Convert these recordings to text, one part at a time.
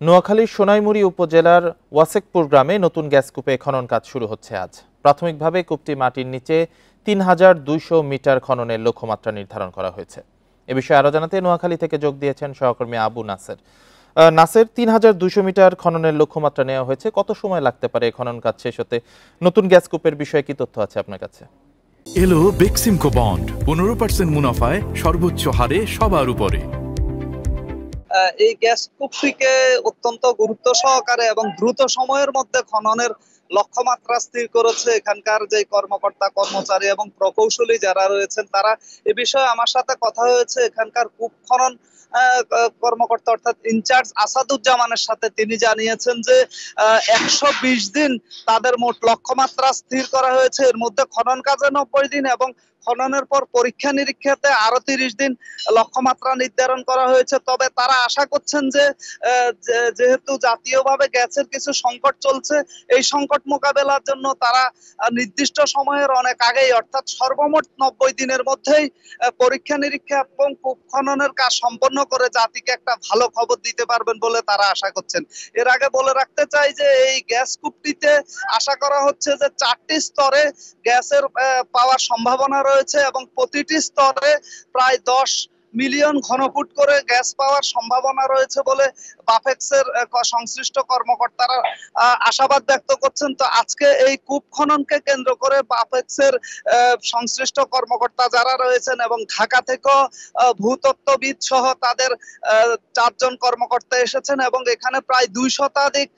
নোয়াখালীর সোনাইমুড়ি উপজেলার ওয়াসেকপুর গ্রামে নতুন গ্যাস কূপে খনন কাজ শুরু হচ্ছে আজ। প্রাথমিকভাবে কূপটি মাটির নিচে ৩,২০০ মিটার খননের লক্ষ্যমাত্রা নির্ধারণ করা হয়েছে। এ বিষয়ে আরো জানাতে নোয়াখালী থেকে যোগ দিয়েছেন সহকর্মী আবু নাসের। নাসের, ৩,২০০ মিটার খননের লক্ষ্যমাত্রা নেওয়া হয়েছে, কত সময় লাগতে পারে খনন কাজ শেষ হতে? নতুন গ্যাস কূপের বিষয়ে কি তথ্য আছে আপনার কাছে? এলো বেক্সিমকো বন্ড, 15% মুনাফায় সর্বোচ্চ হারে সবার উপরে। এই গ্যাস কূপটিকে অত্যন্ত গুরুত্ব সহকারে এবং দ্রুত সময়ের মধ্যে খননের লক্ষ্যমাত্রা স্থির করেছে এখানকার যে কর্মকর্তা কর্মচারী এবং প্রকৌশলী যারা রয়েছেন তারা। এ বিষয়ে আমার সাথে কথা হয়েছে এখানকার কূপ খনন কর্মকর্তা অর্থাৎ ইনচার্জ আসাদুজ্জামানের সাথে। তিনি জানিয়েছেন যে 120 দিন তাদের মোট লক্ষ্যমাত্রা স্থির করা হয়েছে। এর মধ্যে খনন কাজে 90 দিন এবং খননের পর পরীক্ষা নিরীক্ষাতে আরো 30 দিন লক্ষ্যমাত্রা নির্ধারণ করা হয়েছে। তবে তারা আশা করছেন যে যেহেতু জাতীয়ভাবে গ্যাসের কিছু সংকট চলছে, এই সংকট মোকাবেলার জন্য তারা নির্দিষ্ট সময়ের অনেক আগেই অর্থাৎ সর্বমোট 90 দিনের মধ্যেই পরীক্ষা নিরীক্ষা এবং কূপ খননের কাজ সম্পন্ন করে জাতিকে একটা ভালো খবর দিতে পারবেন বলে তারা আশা করছেন। এর আগে বলে রাখতে চাই যে এই গ্যাস কূপটিতে আশা করা হচ্ছে যে 4টি স্তরে গ্যাসের পাওয়ার সম্ভাবনা রয়েছে এবং প্রতিটি স্তরে প্রায় 10 মিলিয়ন ঘনফুট করে গ্যাস পাওয়ার সম্ভাবনা রয়েছে বলে বাফেক্সের সংশ্লিষ্ট কর্মকর্তারা আশাবাদ ব্যক্ত করছেন। তো আজকে এই কূপ খননকে কেন্দ্র করে বাফেক্সের সংশ্লিষ্ট কর্মকর্তা যারা রয়েছেন এবং ঢাকা থেকেও ভূতত্ত্ববিদ সহ তাদের 4 জন কর্মকর্তা এসেছেন এবং এখানে প্রায় 2 শতাধিক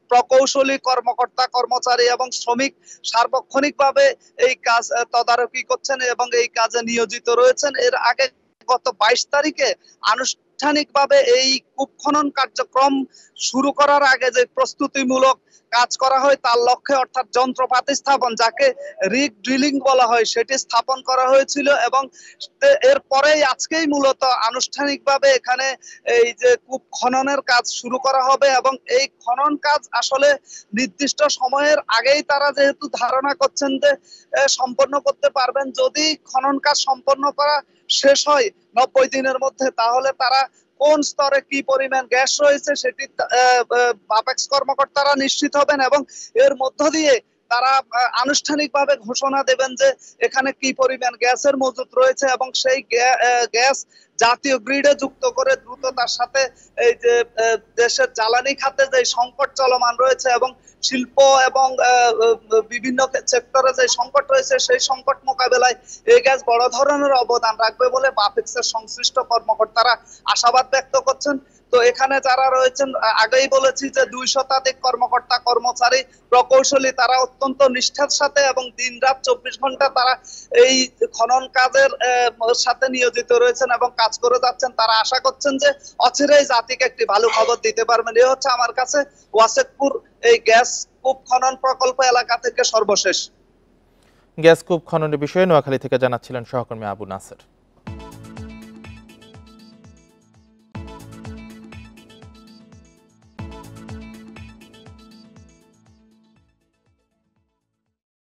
প্রকৌশলী কর্মকর্তা কর্মচারী এবং শ্রমিক সার্বক্ষণিকভাবে এই কাজ তদারকি করছেন এবং এই কাজে নিয়োজিত রয়েছেন। এর আগে গত 22 তারিখে আনুষ্ঠানিকভাবে এই কূপ খনন কার্যক্রম শুরু করার আগে যে প্রস্তুতিমূলক কাজ করা হয় তার লক্ষ্যে অর্থাৎ যন্ত্রপাতি স্থাপন, যাকে রিগ ড্রিলিং বলা হয়, সেটি স্থাপন করা হয়েছিল এবং এরপরেই আজকেই মূলত আনুষ্ঠানিকভাবে এখানে এই যে কূপ খননের কাজ শুরু করা হবে এবং এই খনন কাজ আসলে নির্দিষ্ট সময়ের আগেই তারা যেহেতু ধারণা করছেন যে সম্পন্ন করতে পারবেন। যদি খনন কাজ সম্পন্ন করা শেষ হয় 90 দিনের মধ্যে, তাহলে তারা কোন স্তরে কি পরিমাণ গ্যাস রয়েছে সেটি বাপেক্স কর্মকর্তারা নিশ্চিত হবেন এবং এর মধ্য দিয়ে তারা আনুষ্ঠানিকভাবে ঘোষণা দেবেন যে এখানে কি পরিমাণ গ্যাসের মজুত রয়েছে এবং সেই গ্যাস জাতীয় গ্রিডে যুক্ত করে দ্রুততার সাথে এই যে দেশের জ্বালানি খাতে যে সংকট চলমান রয়েছে এবং শিল্প এবং বিভিন্ন সেক্টরে যে সংকট রয়েছে সেই সংকট মোকাবেলায় এই গ্যাস বড় ধরনের অবদান রাখবে বলে বাফেক্সের সংশ্লিষ্ট কর্মকর্তারা আশাবাদ ব্যক্ত করছেন। তো এখানে যারা রয়েছেন আগেই বলেছি যে 2 শতাধিক কর্মকর্তা কর্মচারী প্রকৌশলী, তারা অত্যন্ত নিষ্ঠার সাথে এবং দিনরাত 24 ঘন্টা তারা এই খনন কাজের সাথে নিয়োজিত রয়েছেন এবং কাজ করে যাচ্ছেন। তারা আশা করছেন যে অচিরেই জাতিকে একটি ভালো খবর দিতে পারবেন। এই হচ্ছে আমার কাছে ওয়াসেকপুর এই গ্যাস কূপ খনন প্রকল্প এলাকা থেকে সর্বশেষ। গ্যাস কূপ খননের বিষয়ে নোয়াখালী থেকে জানাচ্ছিলেন সহকর্মী আবু নাসের।